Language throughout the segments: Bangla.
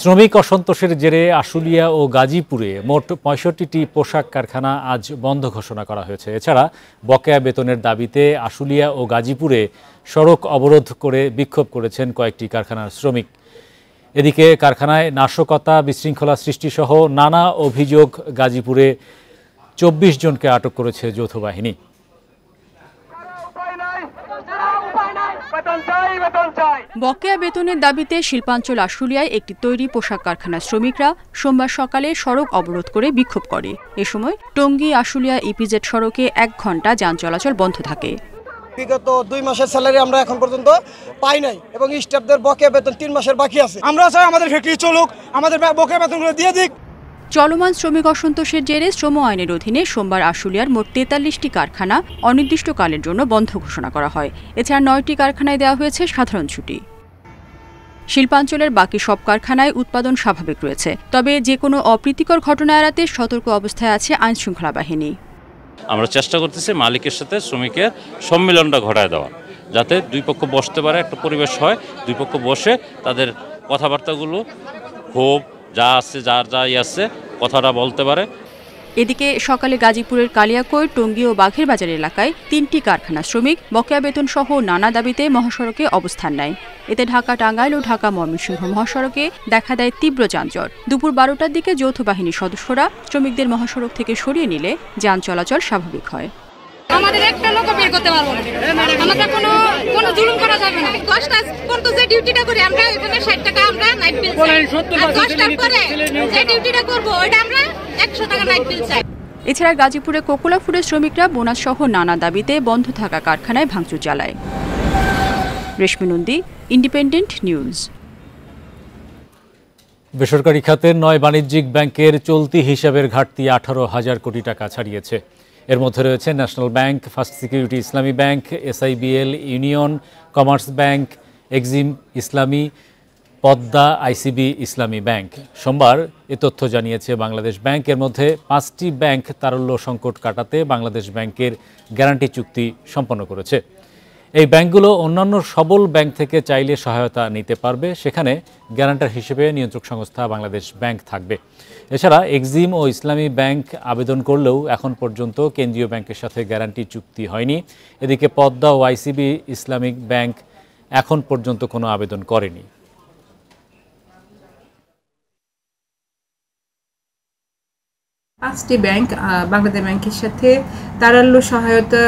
শ্রমিক অসন্তোষের জেরে আশুলিয়া ও গাজীপুরে মোট ৬৫টি পোশাক কারখানা আজ বন্ধ ঘোষণা করা হয়েছে। এছাড়া বকেয়া বেতনের দাবিতে আশুলিয়া ও গাজীপুরে সড়ক অবরোধ করে বিক্ষোভ করেছেন কয়েকটি কারখানার শ্রমিক। এদিকে কারখানায় নাশকতা, বিশৃঙ্খলা সৃষ্টিসহ নানা অভিযোগ গাজীপুরে ২৪ জনকে আটক করেছে যৌথ বাহিনী। বকেয়া বেতনের দাবিতে শিল্পাঞ্চল আশুলিয়ায় একটি তৈরি পোশাক কারখানার শ্রমিকরা সোমবার সকালে সড়ক অবরোধ করে বিক্ষোভ করে। এ সময় টঙ্গী আশুলিয়া ইপিজেড সড়কে ১ ঘণ্টা যান চলাচল বন্ধ থাকে। বিগত ২ মাসের স্যালারি আমরা এখন পর্যন্ত পাই নাই এবং স্টাফদের বকেয়া বেতন ৩ মাসের বাকি আছে। আমরা চাই আমাদের ফ্যাক্টরি চলুক, আমাদের বকেয়া বেতনগুলো দিয়ে দিক। চলমান শ্রমিক অসন্তোষের জেরে শ্রম আইনের অধীনে সোমবার আশুলিয়ার মোট ৪৩টি কারখানা অনির্দিষ্টকালের জন্য বন্ধ ঘোষণা করা হয়। এছাড়া ৯টি কারখানায় দেওয়া হয়েছে সাধারণ ছুটি। শিল্পাঞ্চলের বাকি সব কারখানায় উৎপাদন স্বাভাবিক রয়েছে, তবে যে কোনো অপ্রীতিকর ঘটনা এড়াতে সতর্ক অবস্থায় আছে আইনশৃঙ্খলা বাহিনী। আমরা চেষ্টা করতেছি মালিকের সাথে শ্রমিকের সম্মিলনটা ঘটায় দেওয়া, যাতে দুই পক্ষ বসতে পারে, একটা পরিবেশ হয়, দুই পক্ষ বসে তাদের কথাবার্তাগুলো ক্ষোভ যা আছে, যার যাই আছে কথাটা বলতে পারে। এদিকে সকালে গাজীপুরের কালিয়াকৈর, টঙ্গী ও বাঘের বাজার এলাকায় ৩টি কারখানা শ্রমিক বকেয়া বেতন সহ নানা দাবিতে মহাসড়কে অবস্থান নেয়। এতে ঢাকা টাঙ্গাইল ও ঢাকা ময়মনসিংহ মহাসড়কে দেখা দেয় তীব্র যানজট। দুপুর ১২টার দিকে যৌথ বাহিনীর সদস্যরা শ্রমিকদের মহাসড়ক থেকে সরিয়ে নিলে যান চলাচল স্বাভাবিক হয়। আমাদের একটা লোক বের করতে পারবো না, আমাদের কোনো জুলুম করা যাবে না। 10টা পর্যন্ত যে ডিউটিটা করি আমরা, এখানে 60 টাকা আমরা নাইট বিল চাই, আর 10টার পরে যে ডিউটিটা করব ওইটা আমরা 100 টাকা নাইট বিল চাই। এছাড়া গাজীপুরে কোকোলা ফুডের শ্রমিকরা বোনাস সহ নানা দাবিতে বন্ধ থাকা কারখানায় ভাঙচুর চালায়। রেশমি নন্দী, ইন্ডিপেন্ডেন্ট নিউজ। বেসরকারি খাতের ৯ বাণিজ্যিক ব্যাংকের চলতি হিসাবের ঘাটতি ১৮,০০০ কোটি টাকা ছাড়িয়েছে। এর মধ্যে রয়েছে ন্যাশনাল ব্যাংক, ফার্স্ট সিকিউরিটি ইসলামী bank, SIBL, union, commerce bank, Exim ইসলামী, পদ্মা, ICB ইসলামী ব্যাংক। সোমবার এ তথ্য জানিয়েছে বাংলাদেশ ব্যাংক। এর মধ্যে 5টি ব্যাংক তারল্য সংকট কাটাতে বাংলাদেশ ব্যাংকের গ্যারান্টি চুক্তি সম্পন্ন করেছে। এই ব্যাংকগুলো অন্যান্য সবল ব্যাংক থেকে চাইলে সহায়তা নিতে পারবে, সেখানে গ্যারান্টার হিসেবে নিয়ন্ত্রক সংস্থা বাংলাদেশ ব্যাংক থাকবে। এছাড়া এক্সিম ও ইসলামী ব্যাংক আবেদন করলেও এখন পর্যন্ত কেন্দ্রীয় ব্যাংকের সাথে গ্যারান্টি চুক্তি হয়নি। এদিকে পদ্মা ও ICB ইসলামিক ব্যাংক এখন পর্যন্ত কোনো আবেদন করেনি। পাঁচটি ব্যাংক বাংলাদেশ ব্যাংকের সাথে তারল্য সহায়তা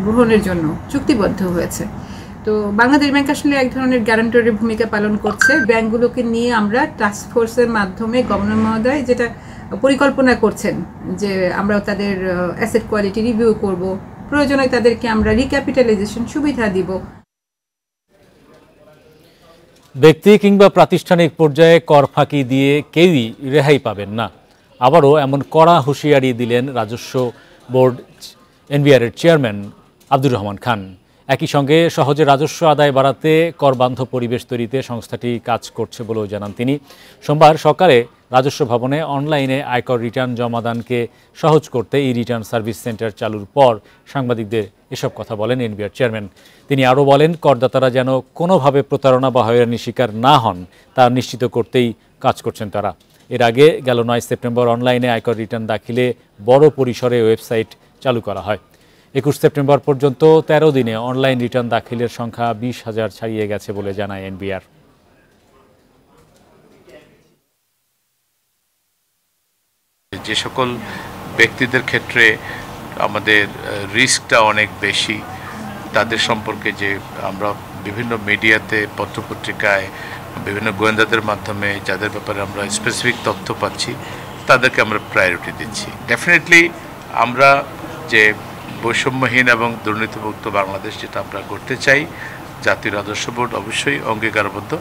গ্রহণের জন্য চুক্তিবদ্ধ হয়েছে। তো বাংলাদেশ ব্যাংক আসলে এক ধরনের গ্যারান্টরের ভূমিকা পালন করছে। ব্যাংকগুলোকে নিয়ে আমরা টাস্ক ফোর্সের মাধ্যমে গভর্নর মহোদয় যেটা পরিকল্পনা করছেন যে আমরা তাদের অ্যাসেট কোয়ালিটি রিভিউ করব, প্রয়োজনে তাদেরকে আমরা রিক্যাপিটালাইজেশন সুবিধা দিব। ব্যক্তি কিংবা প্রাতিষ্ঠানিক পর্যায়ে কর ফাঁকি দিয়ে কেউই রেহাই পাবেন না। আবারও এমন কড়া হুঁশিয়ারি দিলেন রাজস্ব বোর্ড NBR-এর চেয়ারম্যান আব্দুর রহমান খান। একই সঙ্গে সহজে রাজস্ব আদায় বাড়াতে করবান্ধব পরিবেশ তৈরিতে সংস্থাটি কাজ করছে বলেও জানান তিনি। সোমবার সকালে রাজস্ব ভবনে অনলাইনে আয়কর রিটার্ন জমাদানকে সহজ করতে রিটার্ন সার্ভিস সেন্টার চালুর পর সাংবাদিকদের এসব কথা বলেন NBR চেয়ারম্যান। তিনি আরও বলেন, করদাতারা যেন কোনোভাবে প্রতারণা বা হয়রানির শিকার না হন তা নিশ্চিত করতেই কাজ করছেন তারা। এর আগে গেল ৯ সেপ্টেম্বর অনলাইনে আয়কর রিটার্ন দাখিলে বড় পরিসরে ওয়েবসাইট চালু করা হয়। ২১ সেপ্টেম্বর পর্যন্ত ১৩ দিনে অনলাইন রিটার্ন দাখিলের সংখ্যা ২০,০০০ ছাড়িয়ে গেছে বলে জানায় NBR। যে সকল ব্যক্তিদের ক্ষেত্রে আমাদের রিস্কটা অনেক বেশি, তাদের সম্পর্কে যে আমরা বিভিন্ন মিডিয়াতে, পত্রপত্রিকায়, বিভিন্ন গোয়েন্দাদের মাধ্যমে যাদের ব্যাপারে আমরা স্পেসিফিক তথ্য পাচ্ছি তাদেরকে আমরা প্রায়োরিটি দিচ্ছি। ডেফিনেটলি আমরা যে বৈষম্যহীন এবং দুর্নীতিমুক্ত বাংলাদেশ যেটা আমরা করতে চাই, জাতীয় রাজস্ব বোর্ড অবশ্যই অঙ্গীকারবদ্ধ।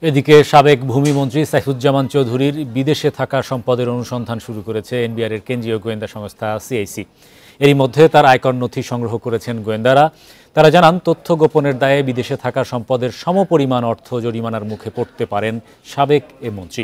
এদিকে সাবেক ভূমিমন্ত্রী সাইফুজ্জামান চৌধুরীর বিদেশে থাকা সম্পদের অনুসন্ধান শুরু করেছে NBR-এর কেন্দ্রীয় গোয়েন্দা সংস্থা CIC। এরই মধ্যে তার আয়কর নথি সংগ্রহ করেছেন গোয়েন্দারা। তারা জানান, তথ্য গোপনের দায়ে বিদেশে থাকা সম্পদের সমপরিমাণ অর্থ জরিমানার মুখে পড়তে পারেন সাবেক এ মন্ত্রী।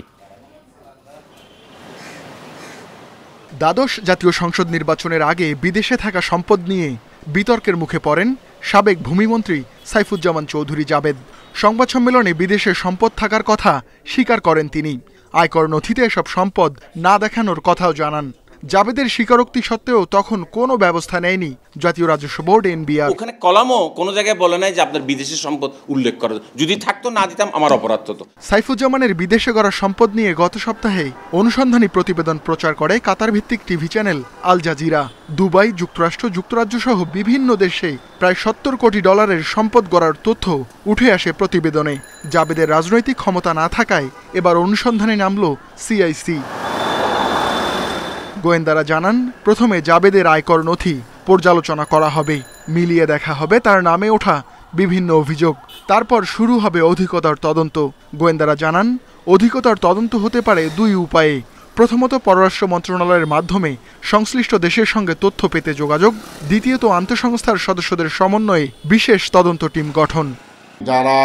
দ্বাদশ জাতীয় সংসদ নির্বাচনের আগে বিদেশে থাকা সম্পদ নিয়ে বিতর্কের মুখে পড়েন সাবেক ভূমিমন্ত্রী সাইফুজ্জামান চৌধুরী জাবেদ। সংবাদ সম্মেলনে বিদেশে সম্পদ থাকার কথা স্বীকার করেন তিনি। আয়কর নথিতে এসব সম্পদ না দেখানোর কথাও জানান। জাবেদের স্বীকারোক্তি সত্ত্বেও তখন কোনো ব্যবস্থা নেয়নি জাতীয় রাজস্ব বোর্ড এনবিআর। ওখানে কলামও কোনো জায়গায় বলে নাই যে আপনার বিদেশি সম্পদ উল্লেখ করা, যদি থাকতো না দিতাম আমার অপরাধ হতো। সাইফুজ্জামানের বিদেশে গড়া সম্পদ নিয়ে গত সপ্তাহে অনুসন্ধানী প্রতিবেদন প্রচার করে কাতার ভিত্তিক TV channel Al Dubai, যুক্তরাষ্ট্র, যুক্তরাজ্য সহ বিভিন্ন দেশে প্রায় 70 কোটি ডলারের সম্পদ গড়ার তথ্য উঠে আসে প্রতিবেদনে। জাবেদের রাজনৈতিক ক্ষমতা না থাকায় এবার অনুসন্ধানে নামল সিআইসি। গোয়েন্দারা জানান, প্রথমে জাবেদের আয়কর নথি পর্যালোচনা করা হবে, মিলিয়ে দেখা হবে তার নামে ওঠা বিভিন্ন অভিযোগ। তারপর শুরু হবে অধিকতর তদন্ত। গোয়েন্দারা জানান, অধিকতর তদন্ত হতে পারে দুই উপায়ে। প্রথমত, পররাষ্ট্র মন্ত্রণালয়ের মাধ্যমে সংশ্লিষ্ট দেশের সঙ্গে তথ্য পেতে যোগাযোগ। দ্বিতীয়ত, আন্তঃসংস্থার সদস্যদের সমন্বয়ে বিশেষ তদন্ত টিম গঠন। যারা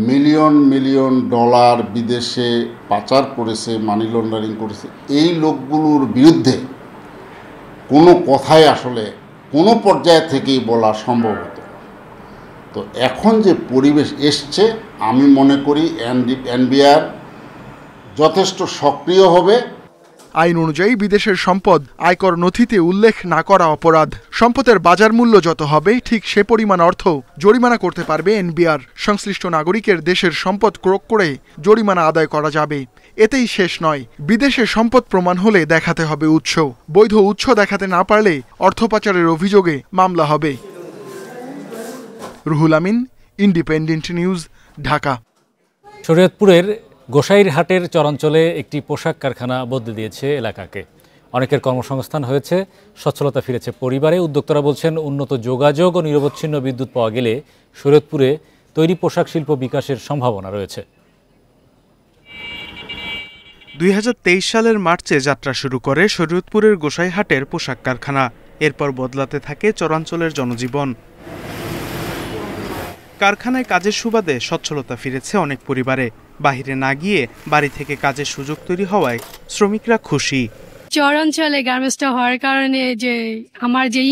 মিলিয়ন মিলিয়ন ডলার বিদেশে পাচার করেছে, মানি লন্ডারিং করেছে, এই লোকগুলোর বিরুদ্ধে কোনো কথাই আসলে কোনো পর্যায় থেকেই বলা সম্ভব হতো। তো এখন যে পরিবেশ এসছে, আমি মনে করি এনবিআর যথেষ্ট সক্রিয় হবে। আইন অনুযায়ী বিদেশের সম্পদ আয়কর নথিতে উল্লেখ না করা অপরাধ। সম্পদের বাজার মূল্য যত হবে ঠিক সে পরিমাণ অর্থ জরিমানা করতে পারবে এনবিআর। সংশ্লিষ্ট নাগরিকের দেশের সম্পদ ক্রয় করে জরিমানা আদায় করা যাবে। এতেই শেষ নয়, বিদেশে সম্পদ প্রমাণ হলে দেখাতে হবে উৎস। বৈধ উৎস দেখাতে না পারলে অর্থ পাচারের অভিযোগে মামলা হবে। Ruhul Amin, independent news, Dhaka. শরীয়তপুরের গোসাইরহাটের চরাঞ্চলে একটি পোশাক কারখানা বদলে দিয়েছে এলাকাকে। অনেকের কর্মসংস্থান হয়েছে, সচ্ছলতা ফিরেছে পরিবারে। উদ্যোক্তারা বলছেন, উন্নত যোগাযোগ ও নিরবচ্ছিন্ন বিদ্যুৎ পাওয়া গেলে শরীয়তপুরে তৈরি পোশাক শিল্প বিকাশের সম্ভাবনা রয়েছে। 2023 সালের মার্চে যাত্রা শুরু করে শরীয়তপুরের গোসাইরহাটের পোশাক কারখানা। এরপর বদলাতে থাকে চরাঞ্চলের জনজীবন। কারখানায় কাজের সুবাদে সচ্ছলতা ফিরেছে অনেক পরিবারে। বাহিরে না গিয়ে বাড়ি থেকে কাজের সুযোগ তৈরি হওয়ায় শ্রমিকরা খুশি। চরাঞ্চলে গার্মেন্টসটা হওয়ার কারণে যে আমার যে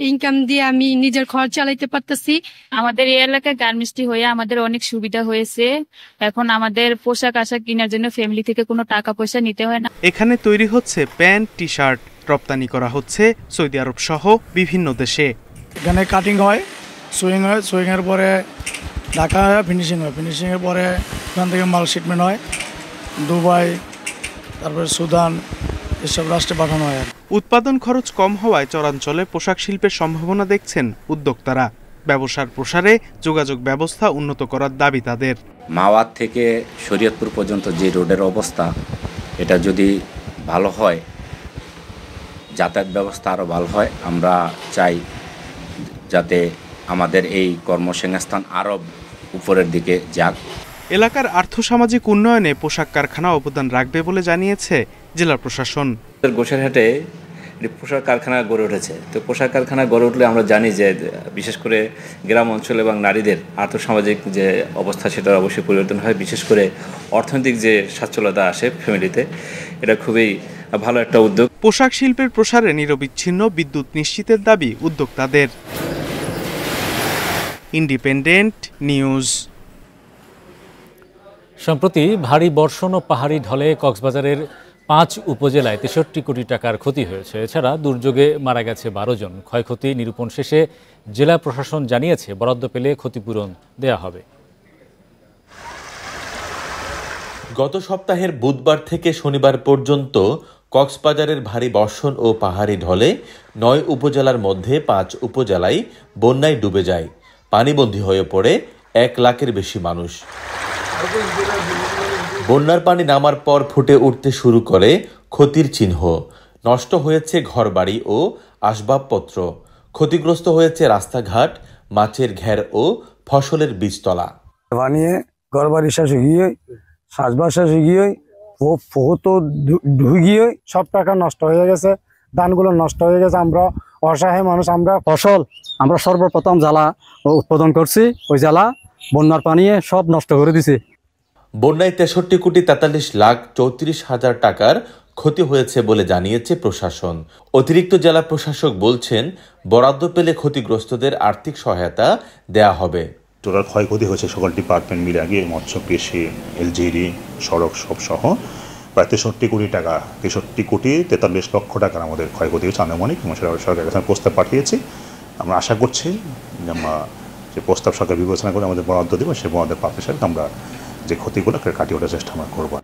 ইনকাম দিয়ে আমি নিজের খরচ চালাইতে পারতেছি। আমাদের এই এলাকায় গার্মেন্টসটি হয়ে আমাদের অনেক সুবিধা হয়েছে। এখন আমাদের পোশাক আশাক কেনার জন্য ফ্যামিলি থেকে কোনো টাকা পয়সা নিতে হয় না। এখানে তৈরি হচ্ছে প্যান্ট, টি শার্ট, রপ্তানি করা হচ্ছে সৌদি আরব সহ বিভিন্ন দেশে। এখানে কাটিং হয়, সুইং হয়, সুইংয়ের পরে ঢাকা হয়, ফিনিশিং হয়, ফিনিশিংয়ের পরে এখান থেকে মাল শিপমেন্ট হয় দুবাই, তারপরে সুদান, এসব রাষ্ট্রে পাঠানো হয়। উৎপাদন খরচ কম হওয়ায় চরাঞ্চলে পোশাক শিল্পের সম্ভাবনা দেখছেন উদ্যোক্তারা। ব্যবসার প্রসারে যোগাযোগ ব্যবস্থা উন্নত করার দাবি তাদের। মাওয়াত থেকে শরীয়তপুর পর্যন্ত যে রোডের অবস্থা, এটা যদি ভালো হয়, যাতায়াত ব্যবস্থা আরও ভালো হয়, আমরা চাই যাতে আমাদের এই কর্মসংস্থান আরও উপরের দিকে যাক। এলাকার আর্থসামাজিক উন্নয়নে পোশাক কারখানা অবদান রাখবে বলে জানিয়েছে জেলা প্রশাসন। গোসাইরহাটে পোশাক কারখানা গড়ে উঠেছে। তো পোশাক কারখানা গড়ে উঠলে আমরা জানি যে বিশেষ করে গ্রাম অঞ্চল এবং নারীদের আর্থসামাজিক যে অবস্থা সেটার অবশ্যই পরিবর্তন হয়। বিশেষ করে অর্থনৈতিক যে সচ্ছলতা আসে ফ্যামিলিতে, এটা খুবই ভালো একটা উদ্যোগ। পোশাক শিল্পের প্রসারে নিরবিচ্ছিন্ন বিদ্যুৎ নিশ্চিতের দাবি উদ্যোক্তাদের। Independent news. সম্প্রতি ভারী বর্ষণ ও পাহাড়ি ঢলে কক্সবাজারের 5 উপজেলায় 63 কোটি টাকার ক্ষতি হয়েছে। এছাড়া দুর্যোগে মারা গেছে 12 জন। ক্ষয়ক্ষতি নিরূপণ শেষে জেলা প্রশাসন জানিয়েছে, বরাদ্দ পেলে ক্ষতিপূরণ দেয়া হবে। গত সপ্তাহের বুধবার থেকে শনিবার পর্যন্ত কক্সবাজারের ভারী বর্ষণ ও পাহাড়ি ঢলে 9 উপজেলার মধ্যে 5 উপজেলায় বন্যায় ডুবে যায়। পানিবন্দী হয়ে পড়ে 1 লাখের বেশি মানুষ। বন্যার পানি নামার পর ফুটে উঠতে শুরু করে ক্ষতির চিহ্ন। নষ্ট হয়েছে ঘরবাড়ি ও আসবাবপত্র। ক্ষতিগ্রস্ত হয়েছে রাস্তাঘাট, মাছের ঘের ও ফসলের বীজতলা। পানিয়ে ঘরবাড়ি শেষ গিয়ে, চাষবাস শেষ গিয়ে, বহুত ঢুকিয়ে সব টাকা নষ্ট হয়ে গেছে, ধানগুলো নষ্ট হয়ে গেছে। আমরা অসহায় মানুষ, আমরা ফসল আমরা সর্বপ্রথম জ্বালা উৎপাদন করছি, ওই জ্বালা বন্যার পানিয়ে সব নষ্ট করে দিছে। বন্যায় 63 কোটি 43 লাখ 34 হাজার টাকার ক্ষতি হয়েছে বলে জানিয়েছে প্রশাসন। অতিরিক্ত জেলা প্রশাসক বলছেন, বরাদ্দ পেলে ক্ষতিগ্রস্তদের আর্থিক সহায়তা দেয়া হবে। টোটাল ক্ষয়ক্ষতি হয়েছে সকল ডিপার্টমেন্ট মিলে আগে মৎস্য, কৃষি, এলজিডি, সড়ক সব সহ প্রায় 63 কোটি টাকা, 63 কোটি 43 লক্ষ টাকার আমাদের ক্ষয়ক্ষতি হয়েছে আনুমানিক। এবং সেটা সরকারের কাছে প্রস্তাব পাঠিয়েছি। আমরা আশা করছি যে আমরা যে প্রস্তাব সরকার বিবেচনা করে আমাদের বরাদ্দ দেবো, সেই বরাদ্দের প্রাপ্তির সাথে আমরা যে ক্ষতিগুলো কাটিয়ে ওঠার চেষ্টা আমরা করবো।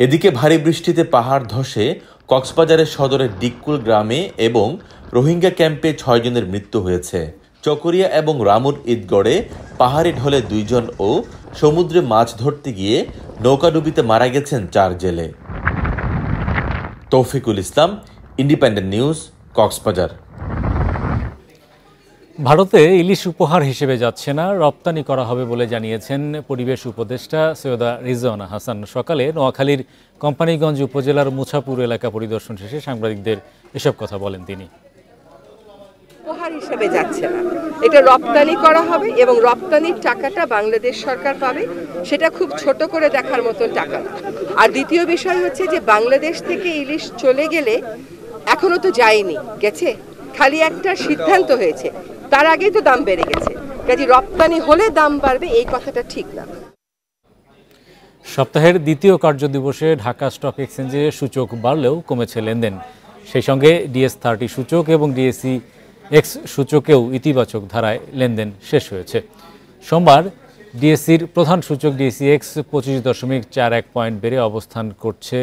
এদিকে ভারী বৃষ্টিতে পাহাড় ধসে কক্সবাজারের সদরের ডিককুল গ্রামে এবং রোহিঙ্গা ক্যাম্পে 6 জনের মৃত্যু হয়েছে। চকরিয়া এবং রামুর ঈদগড়ে পাহাড়ি ঢলে 2 জন ও সমুদ্রে মাছ ধরতে গিয়ে নৌকাডুবিতে মারা গেছেন 4 জেলে। তৌফিকুল ইসলাম, ইন্ডিপেন্ডেন্ট নিউজ, কক্সবাজার। ভারতে ইলিশ উপহার হিসেবে যাচ্ছে না, রপ্তানি করা হবে বলে জানিয়েছেন পরিবেশ উপদেষ্টা সৈয়দা রিজওয়ানা হাসান। সকালে নোয়াখালীর কোম্পানিগঞ্জ উপজেলার মুছাপুর এলাকা পরিদর্শন শেষে সাংবাদিকদের এসব কথা বলেন তিনি। উপহার হিসেবে যাচ্ছে না, এটা রপ্তানি করা হবে এবং রপ্তানির টাকাটা বাংলাদেশ সরকার পাবে। সেটা খুব ছোট করে দেখার মতন টাকা। আর দ্বিতীয় বিষয় হচ্ছে যে বাংলাদেশ থেকে ইলিশ চলে গেলে, এখনো তো যায়নি, গেছে, খালি একটা সিদ্ধান্ত হয়েছে, তার আগেই তো দাম বেড়ে গেছে। কাজে রপ্তানি হলে দাম বাড়বে এই কথাটা ঠিক না। সপ্তাহের দ্বিতীয় কার্যদিবসে ঢাকা স্টক এক্সচেঞ্জে সূচক বাড়লেও কমেছে লেনদেন। সেই সঙ্গে DS30 সূচক এবং DSE X সূচকেও ইতিবাচক ধারায় লেনদেন শেষ হয়েছে। সোমবার ডিএসসির প্রধান সূচক DSE X 25.41 পয়েন্ট বেড়ে অবস্থান করছে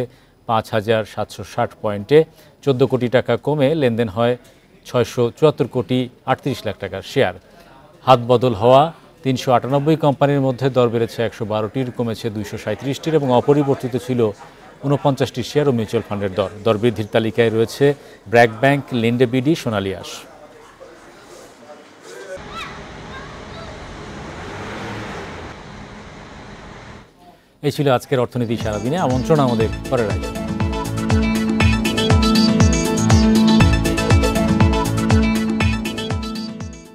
5,760 পয়েন্টে। 14 কোটি টাকা কমে লেনদেন হয় 674 কোটি 38 লাখ টাকার শেয়ার। হাত বদল হওয়া 398 কোম্পানির মধ্যে দর বেড়েছে 112টির, কমেছে 237টির এবং অপরিবর্তিত ছিল 49টি শেয়ার ও মিউচুয়াল ফান্ডের দর। দর বৃদ্ধির তালিকায় রয়েছে ব্র্যাক ব্যাংক, লিন্ডে বিডি, সোনালী আঁশ। এই ছিল আজকের অর্থনীতি সারাদিনে। আমন্ত্রণ আমাদের পরের আয়োজন।